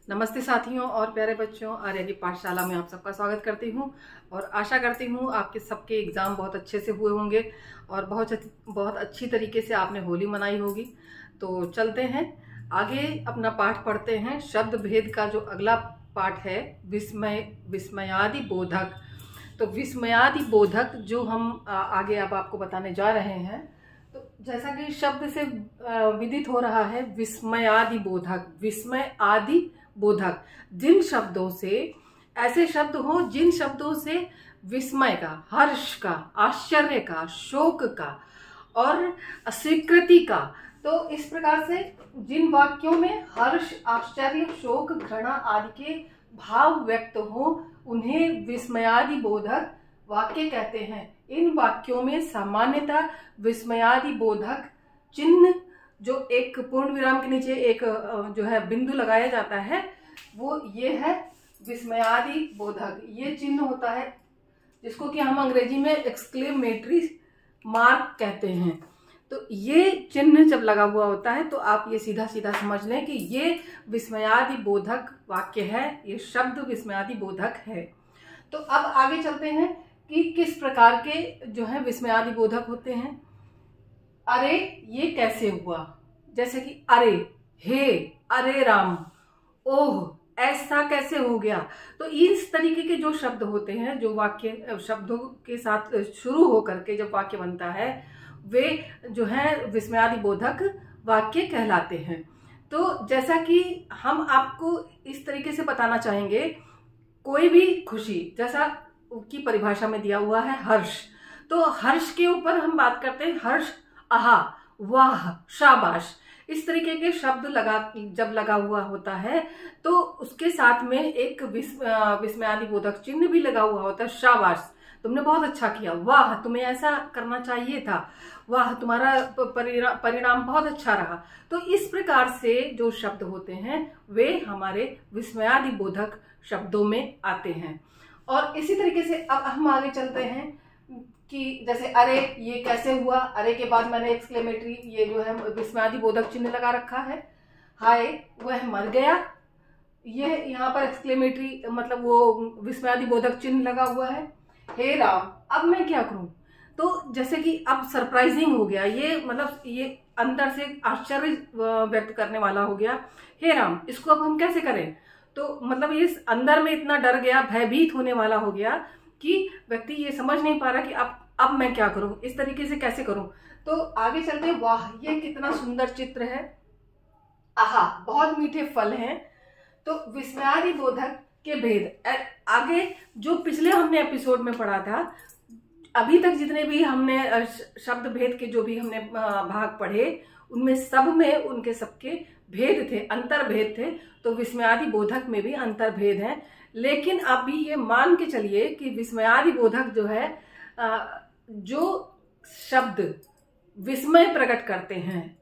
नमस्ते साथियों और प्यारे बच्चों, आर्या की पाठशाला में आप सबका स्वागत करती हूँ और आशा करती हूँ आपके सबके एग्ज़ाम बहुत अच्छे से हुए होंगे और बहुत अच्छी तरीके से आपने होली मनाई होगी। तो चलते हैं आगे, अपना पाठ पढ़ते हैं। शब्द भेद का जो अगला पाठ है विस्मयादि बोधक। तो विस्मयादि बोधक जो हम आगे अब आपको बताने जा रहे हैं। तो जैसा कि शब्द से विदित हो रहा है, विस्मयादि बोधक, विस्मय आदि बोधक, जिन शब्दों से, ऐसे शब्द हो जिन शब्दों से विस्मय का, हर्ष का, आश्चर्य का, शोक का और स्वीकृति का, तो इस प्रकार से जिन वाक्यों में हर्ष, आश्चर्य, शोक, घृणा आदि के भाव व्यक्त हो उन्हें विस्मयादि बोधक वाक्य कहते हैं। इन वाक्यों में सामान्यतः विस्मयादि बोधक चिन्ह, जो एक पूर्ण विराम के नीचे एक जो है बिंदु लगाया जाता है, वो ये है विस्मयादि बोधक। ये चिन्ह होता है जिसको कि हम अंग्रेजी में एक्सक्लेमेटरी मार्क कहते हैं। तो ये चिन्ह जब लगा हुआ होता है तो आप ये सीधा सीधा समझ लें कि ये विस्मयादि बोधक वाक्य है, ये शब्द विस्मयादि बोधक है। तो अब आगे चलते हैं कि किस प्रकार के जो है विस्मयादि बोधक होते हैं। अरे ये कैसे हुआ, जैसे कि अरे, हे, अरे राम, ओह ऐसा कैसे हो गया। तो इस तरीके के जो शब्द होते हैं, जो वाक्य शब्दों के साथ शुरू होकर के जब वाक्य बनता है, वे जो है विस्मयादि बोधक वाक्य कहलाते हैं। तो जैसा कि हम आपको इस तरीके से बताना चाहेंगे, कोई भी खुशी, जैसा की परिभाषा में दिया हुआ है हर्ष, तो हर्ष के ऊपर हम बात करते हैं हर्ष, आहा, वाह, शाबाश। इस तरीके के शब्द जब लगा हुआ होता है तो उसके साथ में एक विस्मयादि बोधक चिन्ह भी लगा हुआ होता है। शाबाश, तुमने बहुत अच्छा किया, वाह, तुम्हें ऐसा करना चाहिए था, वाह, तुम्हारा परिणाम बहुत अच्छा रहा। तो इस प्रकार से जो शब्द होते हैं वे हमारे विस्मयादि बोधक शब्दों में आते हैं। और इसी तरीके से अब हम आगे चलते हैं कि जैसे अरे ये कैसे हुआ, अरे के बाद मैंने एक्सक्लेमेटरी ये जो है विस्मयादि बोधक चिन्ह लगा रखा है। हाय वह मर गया, ये यहाँ पर एक्सक्लेमेटरी मतलब वो विस्मयादि बोधक चिन्ह लगा हुआ है। हे राम, अब मैं क्या करूं। तो जैसे कि अब सरप्राइजिंग हो गया, ये मतलब ये अंदर से आश्चर्य व्यक्त करने वाला हो गया। हे राम, इसको अब हम कैसे करें। तो मतलब ये अंदर में इतना डर गया, भयभीत होने वाला हो गया कि व्यक्ति ये समझ नहीं पा रहा कि अब मैं क्या करूं, इस तरीके से कैसे करूं। तो आगे चलते हैं, वाह ये कितना सुंदर चित्र है, आहा बहुत मीठे फल हैं। तो विस्मयादि बोधक के भेद आगे जो पिछले हमने एपिसोड में पढ़ा था, अभी तक जितने भी हमने शब्द भेद के जो भी हमने भाग पढ़े, उनमें सब में उनके सबके भेद थे, अंतर भेद थे। तो विस्मयादि बोधक में भी अंतर भेद है। लेकिन अभी ये मान के चलिए कि विस्मयादि बोधक जो है, जो शब्द विस्मय प्रकट करते हैं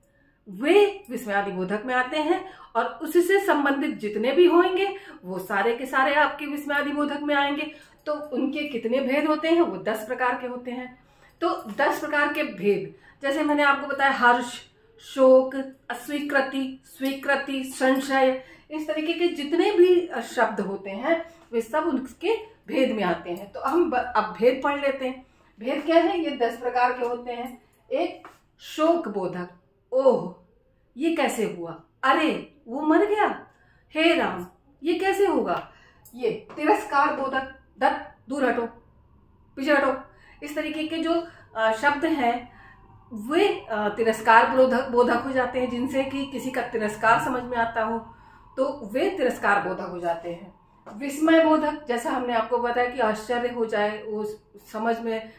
वे विस्मयादि बोधक में आते हैं, और उससे संबंधित जितने भी होंगे वो सारे के सारे आपके विस्मयादि बोधक में आएंगे। तो उनके कितने भेद होते हैं, वो 10 प्रकार के होते हैं। तो 10 प्रकार के भेद, जैसे मैंने आपको बताया, हर्ष, शोक, अस्वीकृति, स्वीकृति, संशय, इस तरीके के जितने भी शब्द होते हैं वे सब उनके भेद में आते हैं। तो हम अब भेद पढ़ लेते हैं। भेद क्या है, ये 10 प्रकार के होते हैं। एक शोक बोधक, ओह ये कैसे हुआ, अरे वो मर गया, हे राम ये कैसे होगा। ये तिरस्कार बोधक, धत दूर हटो, पीछे हटो, इस तरीके के जो शब्द हैं वे तिरस्कार बोधक हो जाते हैं। जिनसे कि किसी का तिरस्कार समझ में आता हो तो वे तिरस्कार बोधक हो जाते हैं। विस्मय बोधक, जैसा हमने आपको बताया कि आश्चर्य हो जाए, वो समझ में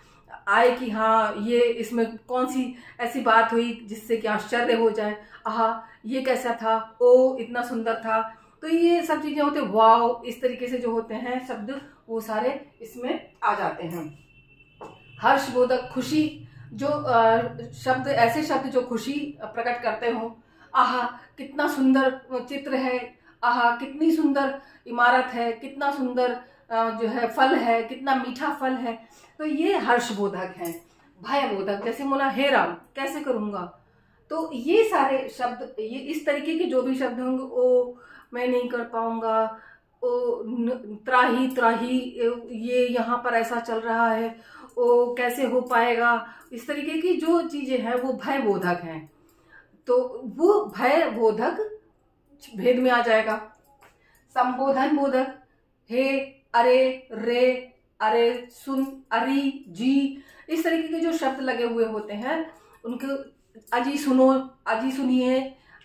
आए कि हाँ ये इसमें कौन सी ऐसी बात हुई जिससे कि आश्चर्य हो जाए, आहा ये कैसा था, ओ इतना सुंदर था। तो ये सब चीजें होते हैं। वाव, इस तरीके से जो होते हैं शब्द वो सारे इसमें आ जाते हैं। हर्ष बोधक, खुशी, जो शब्द, ऐसे शब्द जो खुशी प्रकट करते हो, आहा कितना सुंदर चित्र है, आहा कितनी सुंदर इमारत है, कितना सुंदर जो है फल है, कितना मीठा फल है। तो ये हर्षबोधक है। भय बोधक, जैसे बोला हे राम कैसे करूंगा। तो ये सारे शब्द, ये इस तरीके के जो भी शब्द होंगे, ओ मैं नहीं कर पाऊंगा, ओ त्राही त्राही, ये यहाँ पर ऐसा चल रहा है, ओ कैसे हो पाएगा, इस तरीके की जो चीजें हैं वो भय बोधक हैं। तो वो भय बोधक भेद में आ जाएगा। संबोधन बोधक, हे, अरे, रे, अरे, सुन, अरी, जी, इस तरीके के जो शब्द लगे हुए होते हैं उनको अजी सुनो, अजी सुनिए,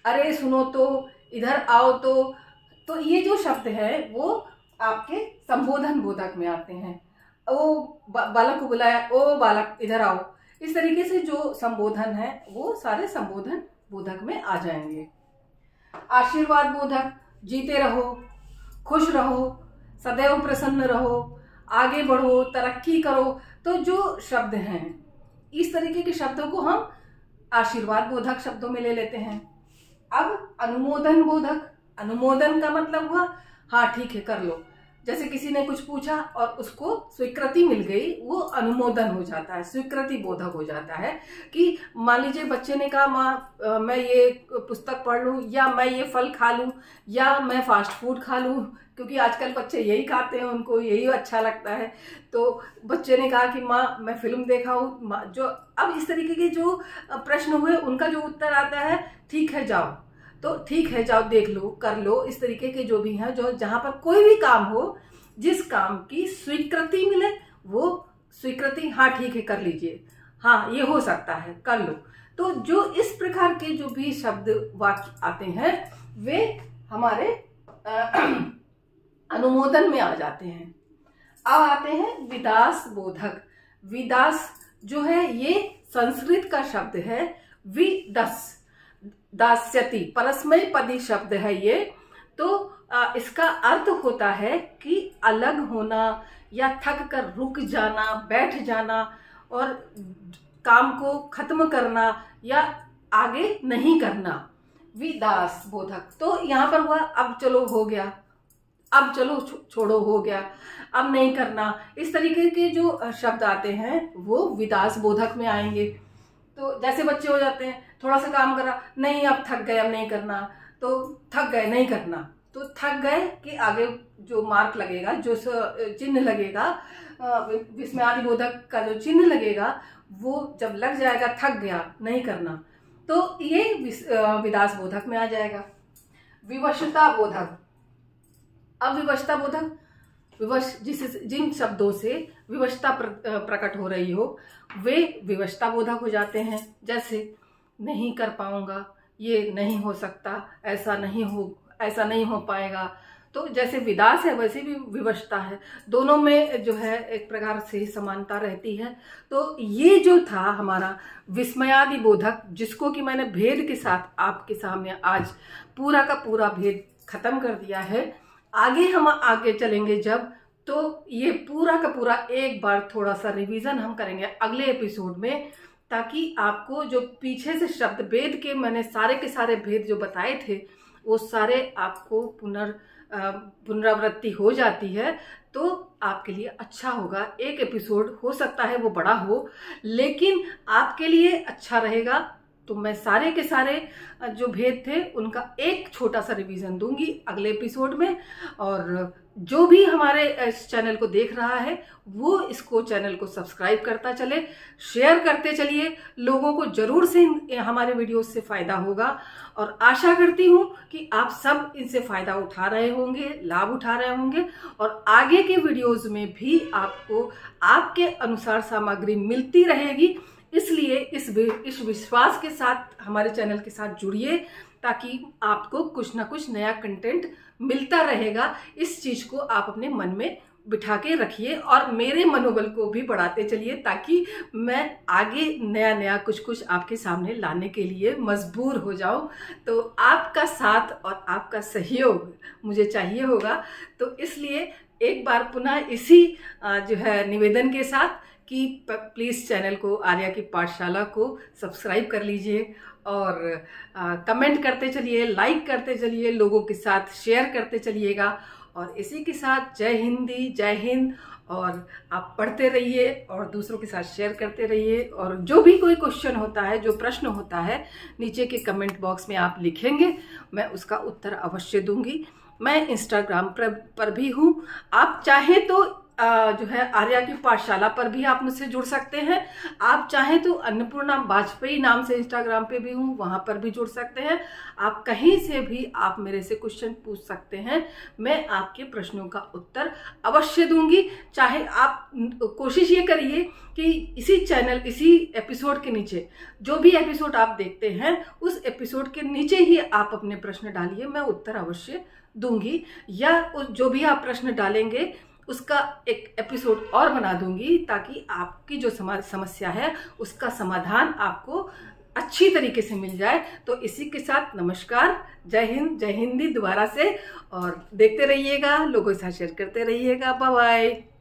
अरे सुनो तो, इधर आओ तो ये जो शब्द है वो आपके संबोधन बोधक में आते हैं। ओ बालक को बुलाया, ओ बालक इधर आओ, इस तरीके से जो संबोधन है वो सारे संबोधन बोधक में आ जाएंगे। आशीर्वाद बोधक, जीते रहो, खुश रहो, सदैव प्रसन्न रहो, आगे बढ़ो, तरक्की करो, तो जो शब्द हैं इस तरीके के शब्दों को हम आशीर्वाद बोधक शब्दों में ले लेते हैं। अब अनुमोदन बोधक, अनुमोदन का मतलब हुआ हाँ ठीक है कर लो, जैसे किसी ने कुछ पूछा और उसको स्वीकृति मिल गई, वो अनुमोदन हो जाता है, स्वीकृति बोधक हो जाता है। कि मान लीजिए बच्चे ने कहा माँ मैं ये पुस्तक पढ़ लूँ, या मैं ये फल खा लूँ, या मैं फास्ट फूड खा लूँ, क्योंकि आजकल बच्चे यही खाते हैं, उनको यही अच्छा लगता है। तो बच्चे ने कहा कि माँ मैं फिल्म देखा हूँ, जो अब इस तरीके के जो प्रश्न हुए उनका जो उत्तर आता है ठीक है जाओ, तो ठीक है जाओ देख लो, कर लो, इस तरीके के जो भी हैं, जो जहां पर कोई भी काम हो, जिस काम की स्वीकृति मिले वो स्वीकृति, हाँ ठीक है कर लीजिए, हाँ ये हो सकता है कर लो। तो जो इस प्रकार के जो भी शब्द वाक्य आते हैं वे हमारे अनुमोदन में आ जाते हैं। अब आते हैं विदास बोधक। विदास जो है ये संस्कृत का शब्द है, विदस, दास्यति, परस्मय पदी शब्द है ये। तो इसका अर्थ होता है कि अलग होना, या थक कर रुक जाना, बैठ जाना, और काम को खत्म करना या आगे नहीं करना, विदास बोधक। तो यहाँ पर हुआ अब चलो हो गया, अब चलो छोड़ो हो गया, अब नहीं करना, इस तरीके के जो शब्द आते हैं वो विदास बोधक में आएंगे। तो जैसे बच्चे हो जाते हैं, थोड़ा सा काम करा, नहीं अब थक गए अब नहीं करना, तो थक गए नहीं करना, तो थक गए कि आगे जो मार्क लगेगा, जो चिन्ह लगेगा, विस्मयादि बोधक का जो चिन्ह लगेगा वो जब लग जाएगा थक गया नहीं करना, तो ये विदास बोधक में आ जाएगा। विवशता बोधक। अब विवशता बोधक, विवश जिन शब्दों से विवशता प्रकट हो रही हो वे विवशता बोधक हो जाते हैं। जैसे नहीं कर पाऊंगा, ये नहीं हो सकता, ऐसा नहीं हो पाएगा। तो जैसे विदास है वैसे भी विवशता है, दोनों में जो है एक प्रकार से समानता रहती है। तो ये जो था हमारा विस्मयादि बोधक, जिसको कि मैंने भेद के साथ आपके सामने आज पूरा का पूरा भेद खत्म कर दिया है। आगे हम आगे चलेंगे जब, तो ये पूरा का पूरा एक बार थोड़ा सा रिवीजन हम करेंगे अगले एपिसोड में, ताकि आपको जो पीछे से शब्द भेद के मैंने सारे के सारे भेद जो बताए थे वो सारे आपको पुनरावृत्ति हो जाती है, तो आपके लिए अच्छा होगा। एक एपिसोड हो सकता है वो बड़ा हो, लेकिन आपके लिए अच्छा रहेगा। तो मैं सारे के सारे जो भेद थे उनका एक छोटा सा रिवीजन दूंगी अगले एपिसोड में, और जो भी हमारे इस चैनल को देख रहा है वो इसको चैनल को सब्सक्राइब करता चले, शेयर करते चलिए, लोगों को जरूर से हमारे वीडियो से फायदा होगा। और आशा करती हूँ कि आप सब इनसे फायदा उठा रहे होंगे, लाभ उठा रहे होंगे, और आगे के वीडियोज में भी आपको आपके अनुसार सामग्री मिलती रहेगी। इसलिए इस विश्वास के साथ हमारे चैनल के साथ जुड़िए, ताकि आपको कुछ ना कुछ नया कंटेंट मिलता रहेगा। इस चीज को आप अपने मन में बिठा के रखिए और मेरे मनोबल को भी बढ़ाते चलिए, ताकि मैं आगे नया नया कुछ आपके सामने लाने के लिए मजबूर हो जाऊं। तो आपका साथ और आपका सहयोग मुझे चाहिए होगा। तो इसलिए एक बार पुनः इसी जो है निवेदन के साथ कि प्लीज़ चैनल को, आर्या की पाठशाला को सब्सक्राइब कर लीजिए, और कमेंट करते चलिए, लाइक करते चलिए, लोगों के साथ शेयर करते चलिएगा। और इसी के साथ जय हिंदी, जय हिंद। और आप पढ़ते रहिए और दूसरों के साथ शेयर करते रहिए। और जो भी कोई क्वेश्चन होता है, जो प्रश्न होता है, नीचे के कमेंट बॉक्स में आप लिखेंगे, मैं उसका उत्तर अवश्य दूंगी। मैं इंस्टाग्राम पर भी हूँ, आप चाहें तो जो है आर्या की पाठशाला पर भी आप मुझसे जुड़ सकते हैं। आप चाहें तो अन्नपूर्णा वाजपेयी नाम से इंस्टाग्राम पे भी हूँ, वहां पर भी जुड़ सकते हैं। आप कहीं से भी आप मेरे से क्वेश्चन पूछ सकते हैं, मैं आपके प्रश्नों का उत्तर अवश्य दूंगी। चाहे आप कोशिश ये करिए कि इसी चैनल, इसी एपिसोड के नीचे जो भी एपिसोड आप देखते हैं, उस एपिसोड के नीचे ही आप अपने प्रश्न डालिए, मैं उत्तर अवश्य दूंगी। या जो भी आप प्रश्न डालेंगे उसका एक एपिसोड और बना दूंगी, ताकि आपकी जो समस्या है उसका समाधान आपको अच्छी तरीके से मिल जाए। तो इसी के साथ नमस्कार, जय हिंद, जय हिंदी दोबारा से। और देखते रहिएगा, लोगों के साथ शेयर करते रहिएगा। Bye bye.